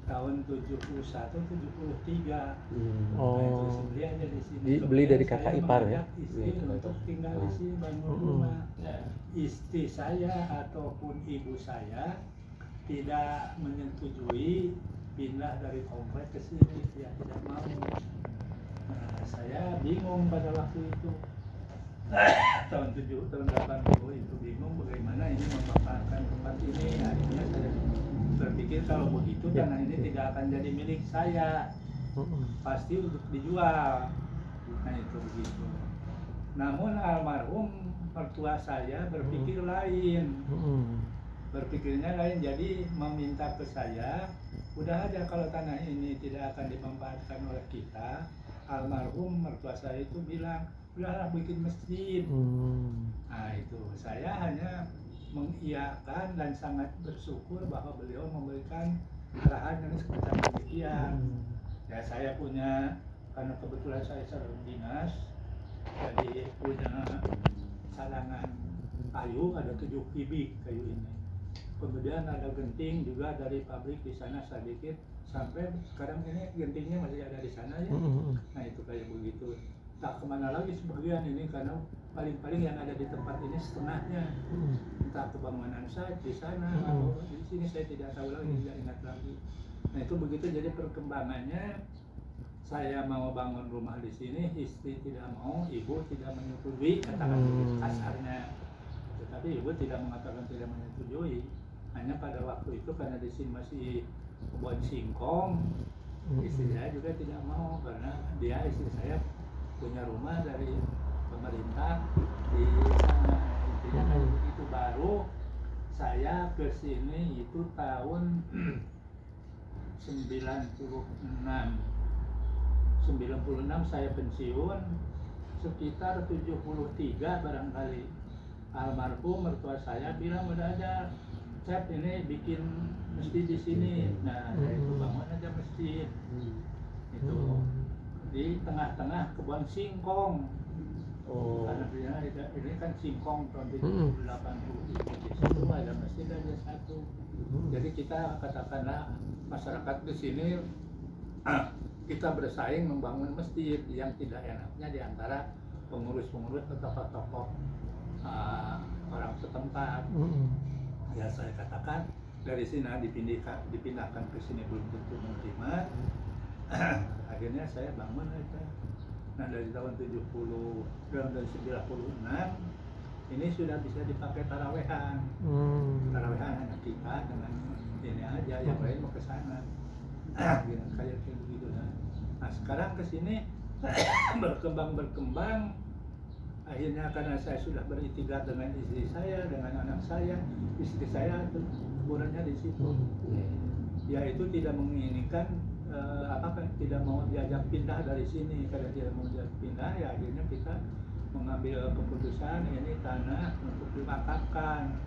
tahun 71 73. Oh. Nah, itu beli aja di sini. Beli dari kakak ipar ya? Istri untuk tinggal di sini bangun rumah. Istri saya ataupun ibu saya tidak menyetujui pindah dari komplek ke sini, dia tidak mau. Nah, saya bingung pada waktu itu. tahun 80 itu bingung bagaimana ini membapakkan tempat ini. Akhirnya saya berpikir kalau begitu tanah ini tidak akan jadi milik saya, pasti untuk dijual. Nah itu begitu. Namun almarhum mertua saya berpikir lain. Berpikirnya lain, jadi meminta ke saya, udah aja kalau tanah ini tidak akan dimanfaatkan oleh kita. Almarhum mertua saya itu bilang, udahlah bikin masjid. Nah itu saya hanya mengiyakan dan sangat bersyukur bahwa beliau memberikan arahan yang semacam demikian. Ya saya punya, karena kebetulan saya seorang dinas, jadi punya salangan kayu, ada 7 kubik kayu ini. Kemudian ada genting juga dari pabrik di sana sedikit, sampai sekarang ini gentingnya masih ada di sana ya. Nah itu kayak begitu. Tak kemana lagi sebagian ini, karena paling-paling yang ada di tempat ini setengahnya. Entah kebangunan saya di sana atau di sini saya tidak tahu lagi, tidak ingat lagi. Nah itu begitu, jadi perkembangannya saya mau bangun rumah di sini, istri tidak mau, ibu tidak menyetujui, katakan begitu kasarnya. Tetapi ibu tidak mengatakan tidak menyetujui. Hanya pada waktu itu karena di sini masih kebun singkong, istri saya juga tidak mau, karena istri saya punya rumah dari pemerintah di sana. Intinya kayak begitu. Baru saya ke sini itu tahun 96 saya pensiun, sekitar 73 barangkali. Almarhum mertua saya bilang, udah aja Cep ini bikin masjid di sini. Nah saya itu bangun aja masjid itu di tengah-tengah kebun singkong. Karena ini kan singkong tahun 80 di situ ada masjid aja satu. Jadi kita katakanlah masyarakat di sini kita bersaing membangun masjid. Yang tidak enaknya di antara pengurus-pengurus atau tokoh-tokoh orang setempat. Ya saya katakan dari sini dipindahkan ke sini belum tentu menerima. Akhirnya saya bangun aja. Nah dari tahun 96 ini sudah bisa dipakai tarawehan. Tarawehan hanya kita dengan ini aja, yang lain mau ke sana. Kayak begitu. Nah sekarang ke sini berkembang. Akhirnya karena saya sudah beritikad dengan istri saya, dengan anak saya, istri saya kuburannya di situ. Ya itu tidak menginginkan tidak mau diajak pindah dari sini. Karena tidak mau diajak pindah, ya akhirnya kita mengambil keputusan ini tanah untuk dimakamkan.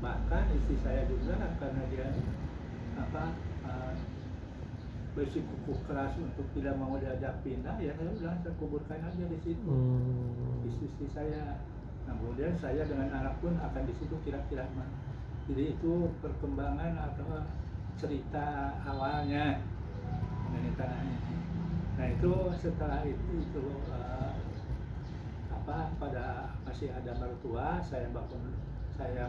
Bahkan istri saya juga karena dia bersikukuh keras untuk tidak mau diajak pindah, ya saya bilang saya kuburkan aja di situ. Istri saya. Nah kemudian saya dengan anak pun akan di situ kira-kira. Jadi itu perkembangan atau cerita awalnya dari tanah ini. Nah itu setelah itu pada masih ada mertua, saya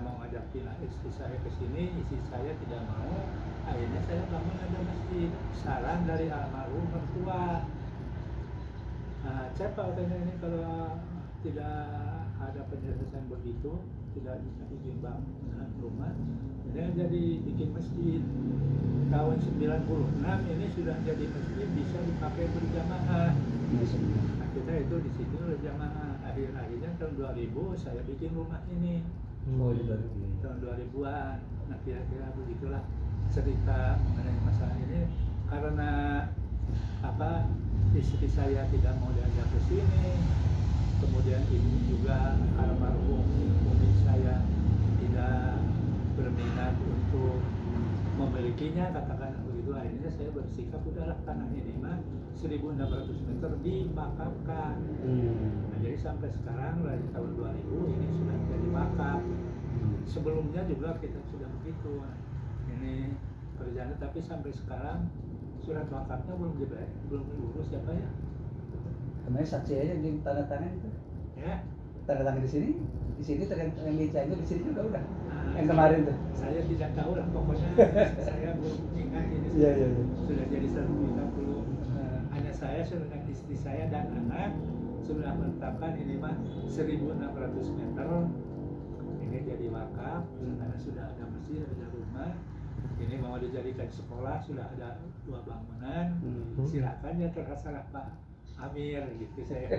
mau ajak pindah istri saya ke sini, istri saya tidak mau. Akhirnya saya bangun ada masjid, saran dari almarhum mertua. Saya katanya ini kalau tidak ada penyelesaian begitu, tidak bisa izin bangunan rumah, jadi bikin masjid. Tahun 96 ini sudah jadi masjid, bisa dipakai berjamaah. Nah, kita itu di situ berjamaah. Akhirnya tahun 2000 saya bikin rumah ini. Tahun 2000-an. Nah kira-kira begitulah cerita mengenai masalah ini. Karena istri saya tidak mau diajak ke sini, kemudian ibu juga almarhum umi saya tidak berminat untuk memilikinya, katakan begitu. Akhirnya saya bersikap, udahlah tanah ini mah 1.600 meter dimakamkan. Nah, jadi sampai sekarang dari tahun 2000 ini sudah jadi wakaf. Sebelumnya juga kita sudah begitu. Ya, ini berjalan, tapi sampai sekarang surat wakafnya belum diurus ya Pak ya. Kemarin saksi aja yang tanda tangan itu. Ya. Tanda tangan di sini yang di Cianjur di sini juga udah. Nah, Yang kemarin tuh. saya tidak tahu lah, pokoknya saya belum ingat ini Iya, iya. sudah jadi 150. Hanya saya dengan istri saya dan anak sudah menetapkan ini mah 1.600 meter ini jadi wakaf karena sudah ada masjid, ada rumah, ini mau dijadikan sekolah, sudah ada 2 bangunan. Silakan ya terserah Pak Amir gitu saya.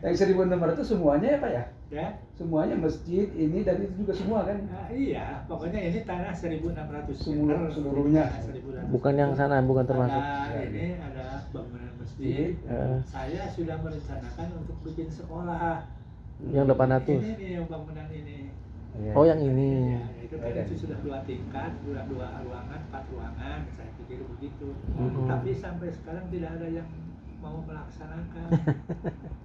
Yang 1.600 semuanya ya Pak ya? Ya. Semuanya masjid ini dan itu juga semua kan? Nah, iya, pokoknya ini tanah 1.600 Semua, meter seluruhnya. 1.600 Bukan yang sana, bukan termasuk. Ada ini ada bangunan masjid. Saya sudah merencanakan untuk bikin sekolah. Yang 800. Ini nih yang bangunan ini. Oh, yang ini. Ya, itu kan itu sudah 2 tingkat, sudah 2 ruangan, 4 ruangan. Saya pikir begitu. Tapi sampai sekarang tidak ada yang mau melaksanakan.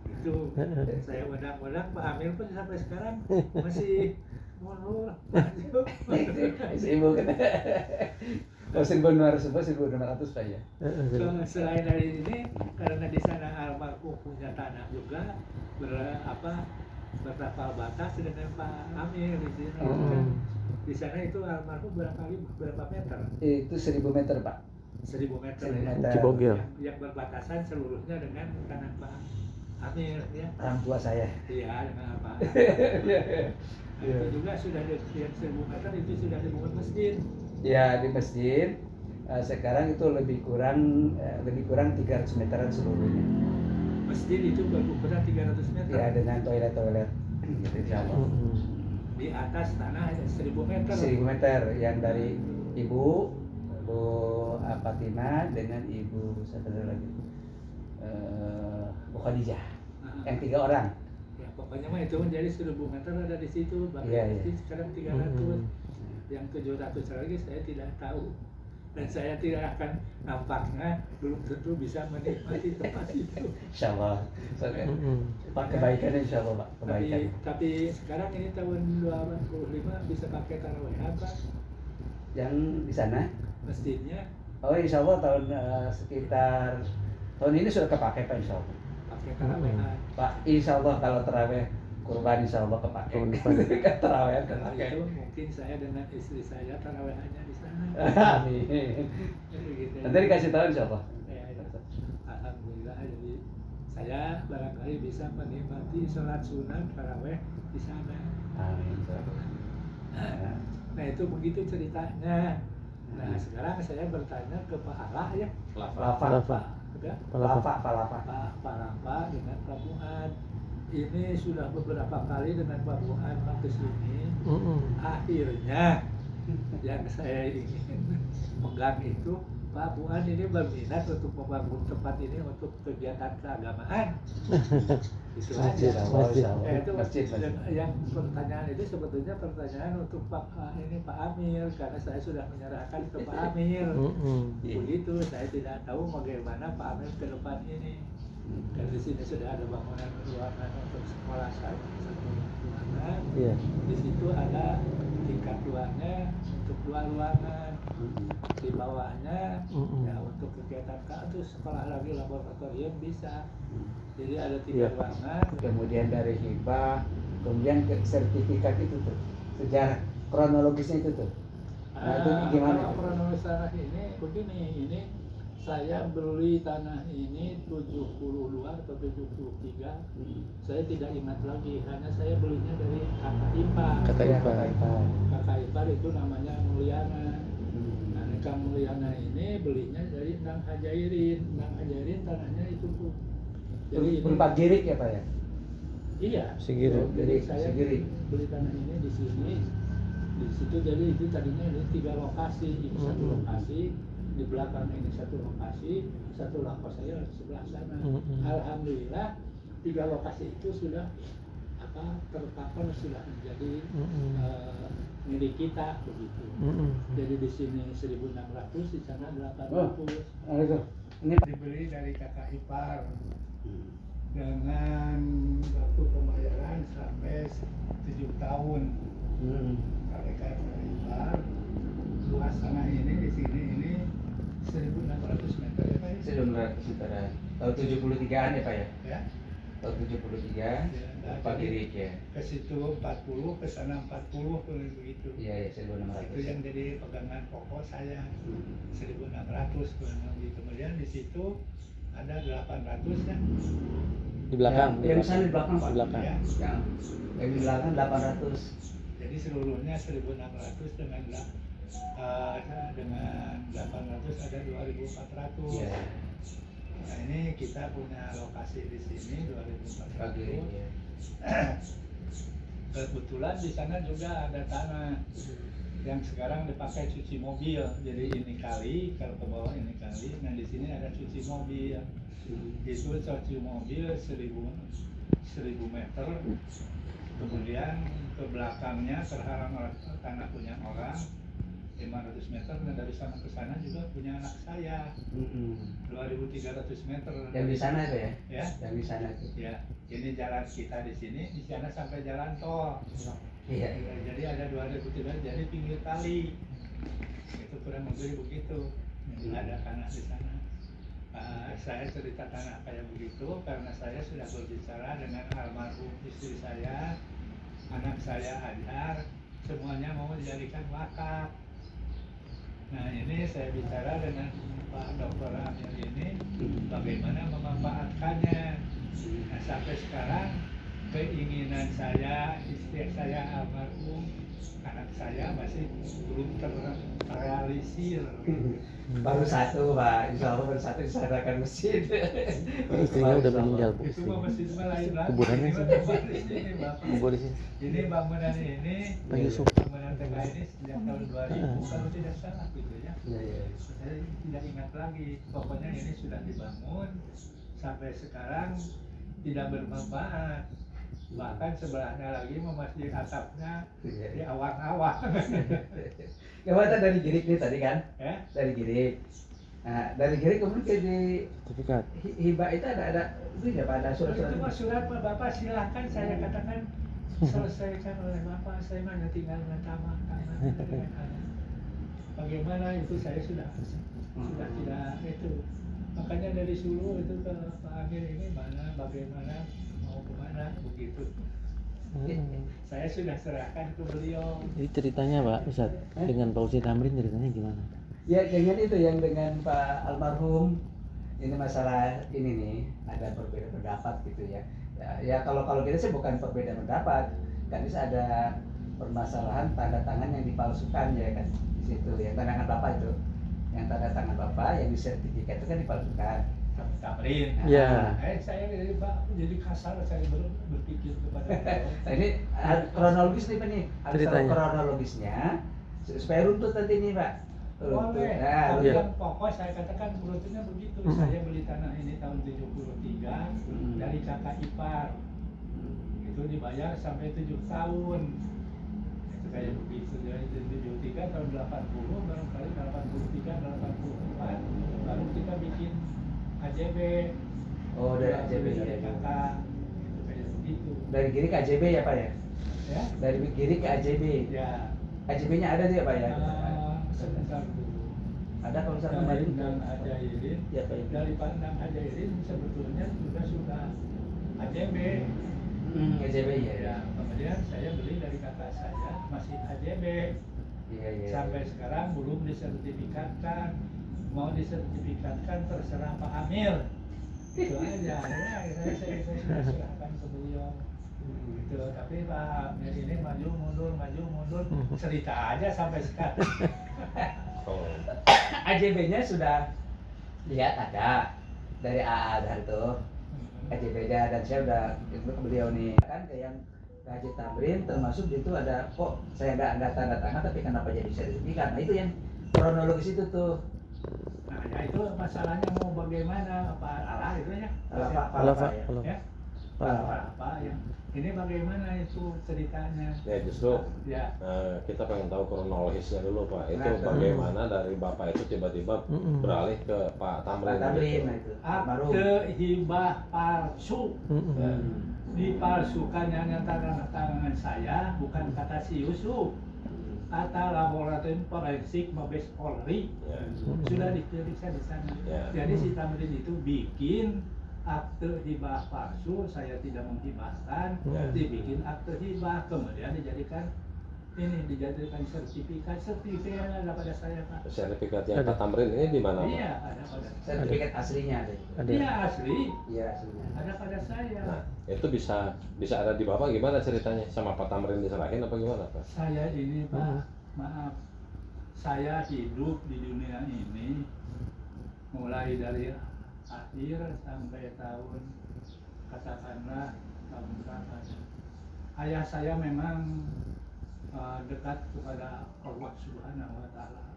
Itu saya undang-undang Pak Amir pun sampai sekarang masih mundur. Sibuk kan? Oh, 1.600 Pak ya? Selain dari ini, karena di sana almarhum punya tanah juga bertapal batas dengan Pak Amir di sini. Di sana itu almarhum berapa meter? Itu 1.000 meter Pak. 1.000 meter. 1.000 meter. Cibogil. Yang berbatasan seluruhnya dengan tanah Pak Amir ya. Orang tua saya. Iya, dengan Pak. Iya. Itu juga sudah di 1.000 meter itu sudah dibangun masjid. Ya di masjid sekarang itu lebih kurang 300 meteran seluruhnya. Masjid itu berukuran 300 meter. Ya dengan toilet gitu insya Allah. Di atas tanah 1.000 meter. 1.000 meter yang dari ibu Fatima dengan ibu siapa lagi Bu Khadijah. Yang 3 orang. Ya pokoknya mah itu menjadi 1.000 meter ada di situ. Iya, Masjid sekarang 300. Yang 700 lagi saya tidak tahu. Dan saya tidak akan nampaknya belum tentu bisa menikmati tempat itu. Insya Allah. Pak kebaikan insya Allah Pak. Kebaikan. Tapi sekarang ini tahun 2025 bisa pakai tarawehan Pak. Yang di sana? Masjidnya Oh insya Allah sekitar tahun ini sudah kepake Pak insya Allah. pakai tarawehan. Pak insya Allah kalau terawih kurban insya Allah kepake. Terawih Kalau kepake. itu mungkin saya dengan istri saya tarawehannya di sana. Amin. Gitu. Nanti dikasih tahu insya Allah. Ya. Alhamdulillah, jadi saya barangkali bisa menikmati sholat sunat taraweh di sana. Amin. Nah itu begitu ceritanya. Nah sekarang saya bertanya ke Pak Ala ya. Lava. Pak Lava dengan Pak Muad. Ini sudah beberapa kali dengan Pak Muad ke sini. Akhirnya yang saya ingin pegang itu Pak Muad ini berminat untuk membangun tempat ini untuk kegiatan keagamaan. Itu aja. Itu Masjid. yang pertanyaan itu sebetulnya pertanyaan untuk Pak Amir karena saya sudah menyerahkan ke Pak Amir. Begitu, saya tidak tahu bagaimana Pak Amir ke depan ini. Dan di sini sudah ada bangunan ruangan untuk sekolah satu ruangan. Iya. Di situ ada tingkat 2-nya untuk 2 ruangan. Di bawahnya ya untuk kegiatan itu sekolah lagi laboratorium bisa. Jadi ada 3 ruangan. Kemudian dari hibah, kemudian ke sertifikat itu tuh, sejarah kronologisnya itu tuh. Nah itu gimana? Kalau kronologis tanah ini begini, ini saya beli tanah ini 72 atau 73. Saya tidak ingat lagi, hanya saya belinya dari kakak ipar. Kakak ipar itu namanya Mulyana. Nah, Kang Mulyana ini belinya dari Nang Hajairin. Nang Hajairin tanahnya itu Bu. Jadi ini Pak Girik ya Pak ya? iya. Sigiri. Jadi saya Sigiri. beli tanah ini di sini. Di situ jadi itu tadinya ini 3 lokasi, ini 1 lokasi, di belakang ini 1 lokasi, 1 lapas saya di sebelah sana. Alhamdulillah 3 lokasi itu sudah terpapar, sudah menjadi milik kita begitu. Jadi di sini 1.600, di sana 800. Ini Dibeli dari kakak ipar dengan waktu pembayaran sampai 7 tahun. Kakak ipar luas tanah ini di sini ini 1.600 meter ya Pak ya? 1.600 meteran. Tahun 73-an ya Pak ya? Ya. Tahun 73, Pak Girik ya. Ke situ 40, ke sana 40 begitu. Iya, 1.600. Itu yang jadi pegangan pokok saya 1.600 kurang lebih. Kemudian di situ ada 800 ya. Di belakang. Yang sana di belakang Pak. Di belakang. Ya. Yang di belakang 800. Jadi seluruhnya 1.600 dengan 800 ada 2.400. Iya. Nah ini kita punya lokasi di sini Pak Girik 2.400. ya. Kebetulan di sana juga ada tanah yang sekarang dipakai cuci mobil. Jadi ini kali, kalau ke bawah ini kali. Nah di sini ada cuci mobil. Itu cuci mobil 1.000 meter. Kemudian ke belakangnya terhalang oleh tanah punya orang 500 meter, dan dari sana ke sana juga punya anak saya 2.300 meter. Yang di sana itu ya? Ya. Yang di sana itu. Ya, ini jalan kita di sini, di sana sampai jalan tol. Iya. Jadi ada 2.300, jadi pinggir kali. Itu kurang lebih begitu. Jadi ada tanah di sana. Saya cerita tanah kayak begitu karena saya sudah berbicara dengan almarhum istri saya, anak saya Adhar, semuanya mau dijadikan wakaf. Nah ini saya bicara dengan Pak Dr. Amir ini bagaimana memanfaatkannya. Nah sampai sekarang keinginan saya, istri saya almarhum, anak saya masih belum terrealisir. Baru satu Pak, insya Allah baru satu disadarkan masjid. Istrinya udah meninggal Bu. Itu mah masjid mah lain lagi. Kuburannya Ini sih. mah tempat di sini, Bapak. Kubur di sini. Ini bangunan ini, Pak Yusuf. bangunan TK ini sejak tahun 2000 kalau tidak salah gitu ya. Iya, iya. Saya tidak ingat lagi. Pokoknya ini sudah dibangun sampai sekarang tidak bermanfaat. Bahkan sebelahnya lagi memasih atapnya di awang-awang. Gimana dari Girik nih tadi kan? Ya. Dari Girik. Nah, dari Girik kemudian ke di Sertifikat. hibah itu ada itu ya Pak, ada Itu surat-surat. mah surat Pak Bapak silahkan saya katakan selesaikan oleh Bapak, saya mana tinggal dengan tanah. Bagaimana itu saya sudah tidak itu. Makanya dari Sulu itu ke Pak Amir ini mana bagaimana mau kemana begitu. Saya sudah serahkan ke beliau. Jadi ceritanya Pak Ustadz dengan Pak Ustadz Tamrin ceritanya gimana? Ya dengan itu yang dengan Pak almarhum ini masalah ini nih ada berbeda pendapat gitu ya. Ya kalau kita sih bukan berbeda pendapat, kan bisa ada permasalahan tanda tangan yang dipalsukan ya kan di situ yang tanda tangan Bapak itu. Yang tanda tangan Bapak yang di sertifikat itu kan dipalsukan. Tamrin. Ya. Saya jadi Pak jadi kasar saya berpikir kepada beliau. Nah, ini kronologis nih Pak nih. Harus tahu Ceritanya. kronologisnya supaya runtut nanti nih Pak. Runtut. Boleh. Nah, Kalau iya. yang pokok saya katakan rutinnya begitu. Mhm. Saya beli tanah ini tahun 73 dari kakak ipar. Itu dibayar sampai 7 tahun. Itu kayak begitu dari 73 tahun 80 barangkali 83 84 baru kita bikin AJB. Oh, dari AJB dari ya. kakak. Itu kayak begitu. Dari Girik ke AJB ya Pak ya? Ya. Dari Girik ke AJB. Ya. AJB-nya ada tuh ya Pak ya? Sebentar dulu. Ada kalau saya Dari kemarin Endang Hajairin, ya Pak ya. dari Pandang Hajairin sebetulnya sudah AJB. AJB ya. Ya, kemudian saya beli dari kakak saya masih AJB. Iya iya. Sampai sekarang belum disertifikatkan. Mau disertifikatkan terserah Pak Amir. Itu aja. Ya, saya sudah serahkan ke beliau. Gitu. Tapi Pak Amir ini maju mundur cerita aja sampai sekarang. AJB-nya sudah lihat ada dari AA dari tuh AJB-nya, dan saya udah itu ke beliau nih kan ke yang Haji Tamrin termasuk di itu ada kok saya nggak tanda tangan tapi kenapa jadi sertifikat. Nah itu yang kronologis itu tuh. Nah, ya itu masalahnya mau bagaimana Pak Allah itu ya. Kalau Ya. Apa ya. Ini bagaimana itu ceritanya? Ya justru Ya. kita pengen tahu kronologisnya dulu Pak. Itu Nah, bagaimana dari Bapak itu tiba-tiba beralih ke Pak Tamrin. Pak Tamrin gitu. nah itu. Akte hibah palsu. Dipalsukan yang tanda tangan saya bukan kata si Yusuf. atau laboratorium forensik Mabes Polri Ya. sudah diperiksa di sana. Ya. Jadi si Tamrin itu bikin akte hibah palsu, saya tidak menghibahkan, Ya. dibikin akte hibah, kemudian dijadikan sertifikat ada pada saya, Pak. Sertifikat yang Ada. Pak Tamrin ini di mana, Pak? Iya, ada pada saya. Sertifikat aslinya ada. Ada. Iya asli, Iya aslinya. ada pada saya. Nah, itu bisa ada di Bapak gimana ceritanya? Sama Pak Tamrin diserahin apa gimana, Pak? Saya ini, Pak, maaf, saya hidup di dunia ini mulai dari akhir sampai tahun katakanlah tahun berapa. Ayah saya memang dekat kepada Allah Subhanahu wa Ta'ala.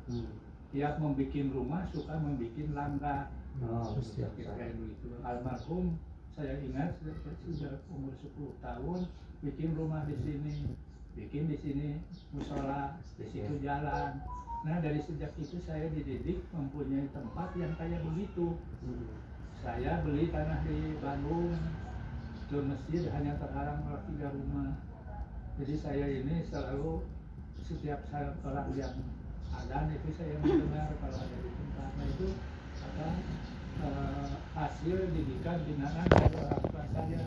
Tiap membuat rumah suka membuat langgar. Oh, Kayak begitu. Almarhum saya ingat sudah umur 10 tahun bikin rumah di sini, bikin di sini musola, di situ jalan. Nah dari sejak itu saya dididik mempunyai tempat yang kayak begitu. Saya beli tanah di Bandung, ke masjid hanya terhalang oleh 3 rumah. Jadi saya ini selalu setiap orang yang adzan itu saya mendengar kalau ada di tempat. Nah itu apa hasil didikan binaan dari orang tua saya.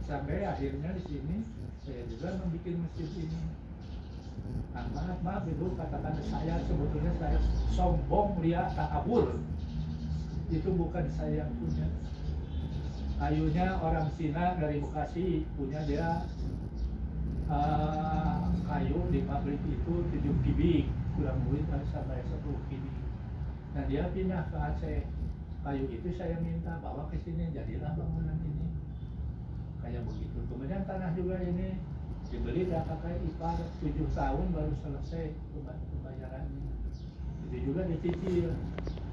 Sampai akhirnya di sini saya juga membuat masjid ini. Nah, maaf itu katakan saya sebetulnya saya sombong, ria, takabur. Itu bukan saya yang punya. Kayunya orang Cina dari Bekasi punya dia. Kayu di pabrik itu 7 kubik, kurang lebih sampai 10 kubik. Nah dia pindah ke Aceh. Kayu itu saya minta bawa ke sini, jadilah bangunan ini. Kayak begitu. Kemudian tanah juga ini dibeli dari kakak ipar 7 tahun baru selesai pembayarannya. Itu juga dicicil.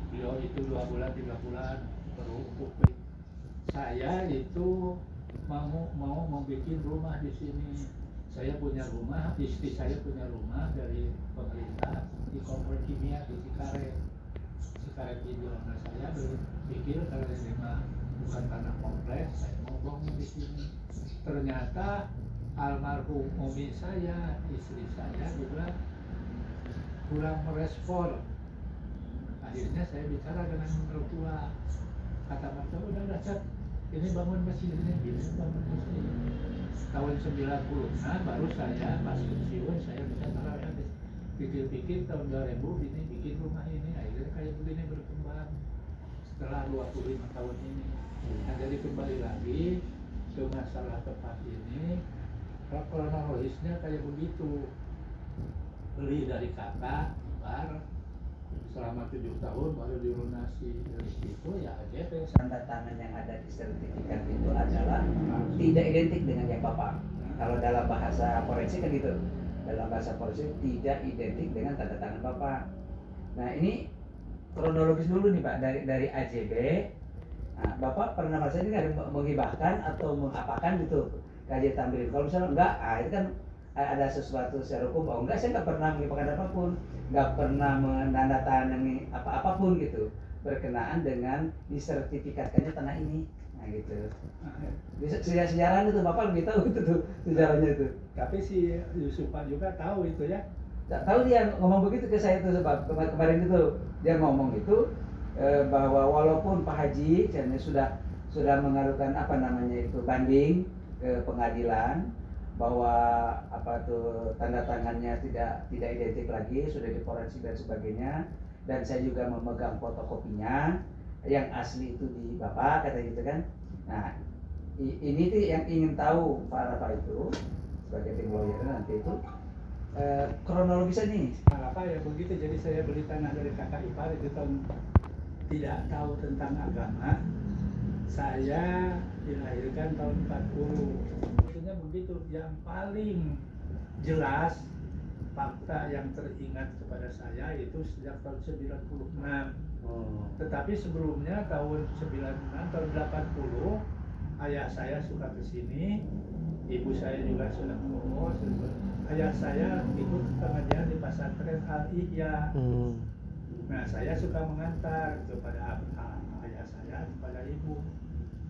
Beliau itu 2 bulan 3 bulan baru upuk. Saya itu mau membuat rumah di sini. Saya punya rumah, istri saya punya rumah dari pemerintah di Komplek Kimia di Cikaret Hijau. Nah saya berpikir kalau ini mah bukan tanah kompleks, saya mau bangun di sini. Ternyata almarhum umi saya, istri saya juga kurang merespon. Akhirnya saya bicara dengan mertua. Kata mertua udah Cak, ini bangun masjid ini, bangun masjid. Tahun 90 baru saya pas pensiun saya bisa taruh pikir-pikir tahun 2000 ini bikin rumah ini akhirnya kayak begini berkembang setelah 25 tahun ini. Nah jadi kembali lagi ke masalah tempat ini, kronologisnya kayak begitu. Beli dari kakak ipar selama 7 tahun baru dilunasi. Dari situ ya AJP. Tanda tangan yang ada di sertifikat itu adalah tidak identik dengan yang Bapak. Kalau dalam bahasa forensik kan gitu. Dalam bahasa forensik tidak identik dengan tanda tangan Bapak. Nah ini kronologis dulu nih Pak dari AJB. Nah, Bapak pernah merasa ini nggak menghibahkan atau mengapakan gitu KJ Tamrin? Kalau misalnya enggak, itu kan ada sesuatu secara hukum. Oh enggak, saya nggak pernah menghibahkan apapun, nggak pernah menandatangani apapun gitu berkenaan dengan disertifikatkannya tanah ini. Nah gitu. Sejarah itu Bapak lebih tahu itu tuh sejarahnya itu. Tapi si Yusufa juga tahu itu ya. Tak tahu dia ngomong begitu ke saya tuh sebab kemarin itu dia ngomong itu bahwa walaupun Pak Haji sudah mengajukan apa namanya itu banding ke pengadilan bahwa apa tuh tanda tangannya tidak identik lagi, sudah diforensik dan sebagainya, dan saya juga memegang fotokopinya yang asli itu di Bapak kata gitu kan. Nah ini tuh yang ingin tahu Pak Rafa itu sebagai tim lawyer nanti itu kronologisnya nih. Apa ya begitu, jadi saya beli tanah dari kakak ipar itu tahun tidak tahu tentang agama. Saya dilahirkan tahun 40. Maksudnya begitu, yang paling jelas fakta yang teringat kepada saya itu sejak tahun 96. Tetapi sebelumnya tahun 96, tahun 80 ayah saya suka ke sini, ibu saya juga sudah ngurus. Ayah saya ikut pengajian di pesantren Al-Ihya. Nah, saya suka mengantar kepada ayah saya, kepada ibu.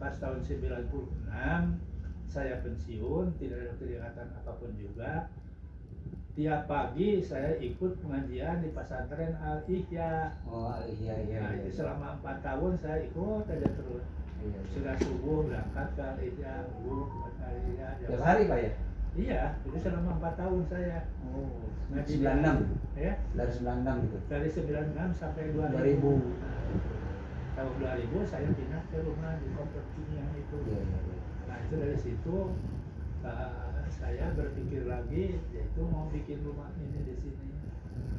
Pas tahun 96, saya pensiun, tidak ada kegiatan apapun juga. tiap pagi saya ikut pengajian di pesantren Al Ihya. Oh iya iya. Nah, Iya. itu selama 4 tahun saya ikut aja terus. Iya. Sudah subuh berangkat ke Al Ihya, subuh ke Al Ihya. Tiap hari Pak ya? Iya, itu selama 4 tahun saya. Oh. Ngaji 96. Ya, Dari 96 gitu. dari 96 sampai 2000. 2000. Tahun 2000 saya pindah ke rumah di komplek yang itu. Iya iya. Iya. Nah, itu dari situ saya berpikir lagi, yaitu mau bikin rumah ini di sini.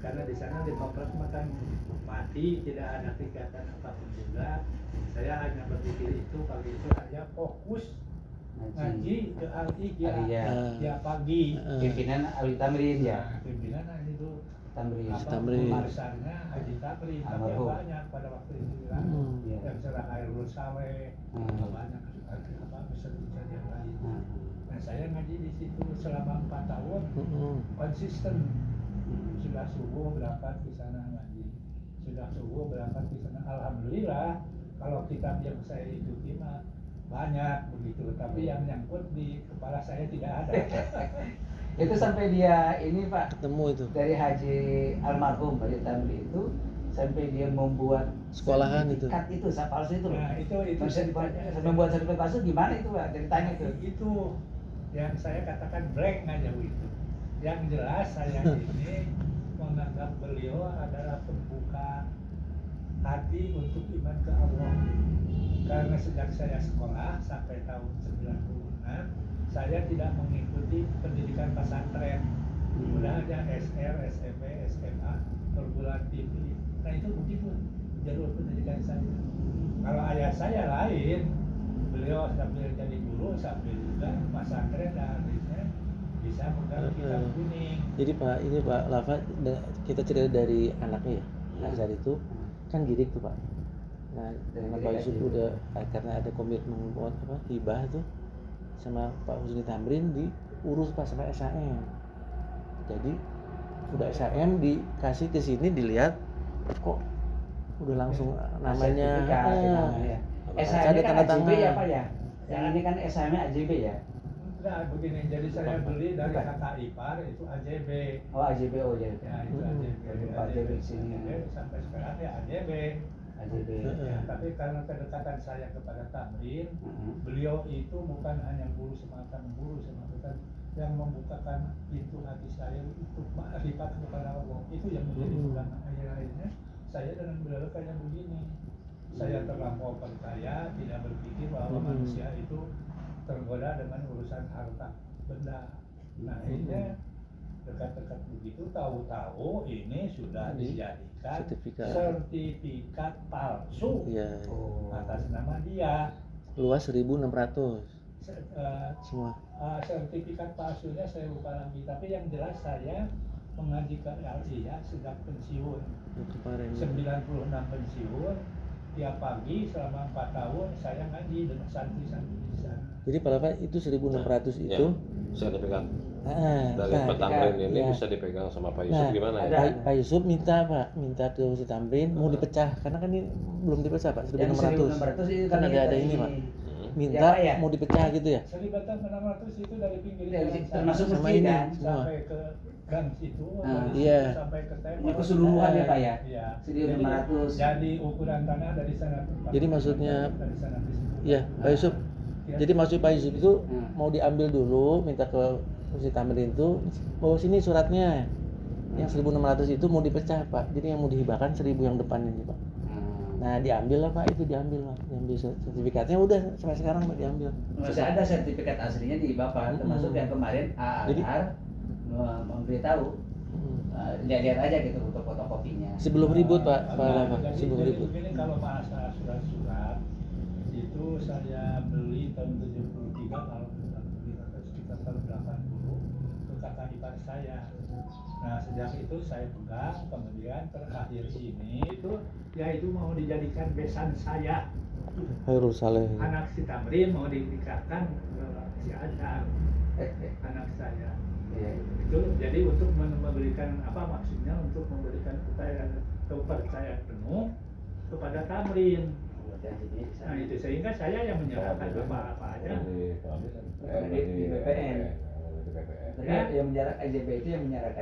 Karena di sana di komplek makan mati, tidak ada kegiatan apapun juga. Saya hanya berpikir itu pagi itu hanya fokus ngaji ke Al-Ihya Iya. ya pagi. Pimpinan Ali Tamrin ya. Nah, pimpinan itu Tamrin. Tamrin. Marsarnya Haji Tamrin, tapi Almarhum. banyak pada waktu itu kan. Iya. Yang serang air Sawe, banyak apa besar-besar yang lain. Nah, saya ngaji di situ selama 4 tahun konsisten. Sudah subuh berangkat ke sana ngaji. Sudah subuh berangkat ke sana. Alhamdulillah kalau kitab yang saya ikuti mah banyak begitu, tapi yang nyangkut di kepala saya tidak ada. Itu sampai dia ini Pak, Ketemu itu. dari Haji almarhum Haji Tamri itu sampai dia membuat Sekolahan itu. sertifikat itu palsu itu loh. Nah, itu Sampai membuat sertifikat palsu gimana itu Pak? Ceritanya tuh. Itu yang saya katakan blank aja itu. Yang jelas saya ini menganggap beliau adalah pembuka hati untuk iman ke Allah. Karena sejak saya sekolah sampai tahun 96, saya tidak mengikuti pendidikan pesantren. Udah aja SR, SMP, SMA, perguruan tinggi. Nah itu begitu jalur pendidikan saya. Kalau ayah saya lain, beliau sambil jadi guru, sambil juga pesantren dan akhirnya bisa megang kitab kuning. Jadi Pak, ini Pak Lafa, kita cerita dari anaknya ya, Azhar itu kan gidik tuh Pak. Nah, dengan Pak Yusuf udah karena ada komitmen buat apa hibah tuh sama Pak Husni Tamrin diurus Pak sampai SHM. Jadi udah SHM dikasih ke sini dilihat kok udah langsung namanya SHM ada kan tanda AJB tangan. ya Pak ya? Yang ini kan SHM AJB ya? Nah begini, jadi saya beli dari kakak ipar itu AJB. Oh AJB, oh ya. Ya itu AJB. AJB di sini. Sampai sekarang ya AJB. AJB. Ya, tapi karena kedekatan saya kepada Tamrin, beliau itu bukan hanya guru semata guru semata, yang membukakan pintu hati saya untuk makrifat kepada Allah. Itu yang menjadi pegangan akhir-akhirnya saya dengan beliau kayak begini. Saya terlampau percaya, tidak berpikir bahwa manusia itu tergoda dengan urusan harta benda. Nah ini dekat-dekat begitu, tahu-tahu ini sudah dijadikan sertifikat palsu atas nama dia. Luas 1.600 semua. Sertifikat palsunya saya lupa lagi, tapi yang jelas saya mengaji ke Al-Ihya sejak pensiun. Kemarin 96 pensiun, tiap pagi selama 4 tahun saya ngaji dengan santri-santri di sana. Jadi Pak Lafa itu 1.600 itu sertifikat dari nah, Pak Tamrin ini ya. bisa dipegang sama Pak Yusuf gimana ya? Pak Yusuf minta ke Husni Tamrin mau dipecah karena kan ini belum dipecah Pak 1.600 kan ada ini Pak minta ya, mau dipecah gitu ya. 1.600 itu dari pinggir jalan termasuk sama masjid ini kan? sampai ke gang situ, iya. sampai ke tembok. Ini keseluruhan ya Pak ya? Iya. 1.600. Jadi ukuran tanah dari sana. Jadi maksudnya dari sana ke situ. iya Pak Yusuf. Jadi maksud Pak Yusuf itu mau diambil dulu, minta ke Husni Tamrin itu bawa sini suratnya. Yang 1.600 itu mau dipecah Pak. Jadi yang mau dihibahkan 1.000 yang depan ini Pak. Nah diambil lah Pak, itu diambil Pak. Diambil sertifikatnya udah sampai sekarang Pak diambil. Masih ada sertifikat aslinya di Bapak, termasuk yang kemarin AAR memberitahu. Lihat-lihat aja gitu untuk fotokopinya. Sebelum ribut Pak Lafa, sebelum ribut. Begini, kalau masalah surat-surat itu saya beli tahun 73 kalau sekitar tahun 80 ke kakak ipar saya. Nah sejak itu saya pegang, kemudian terakhir ini itu mau dijadikan besan saya. Hairul Saleh. Anak si Tamrin mau dinikahkan ke si Azhar, anak saya. Itu jadi untuk memberikan apa maksudnya, untuk memberikan kepercayaan penuh kepada Tamrin. Nah itu sehingga saya yang menyerahkan apa aja. Di BPN. Yang menjarak AJB itu yang menyerahkan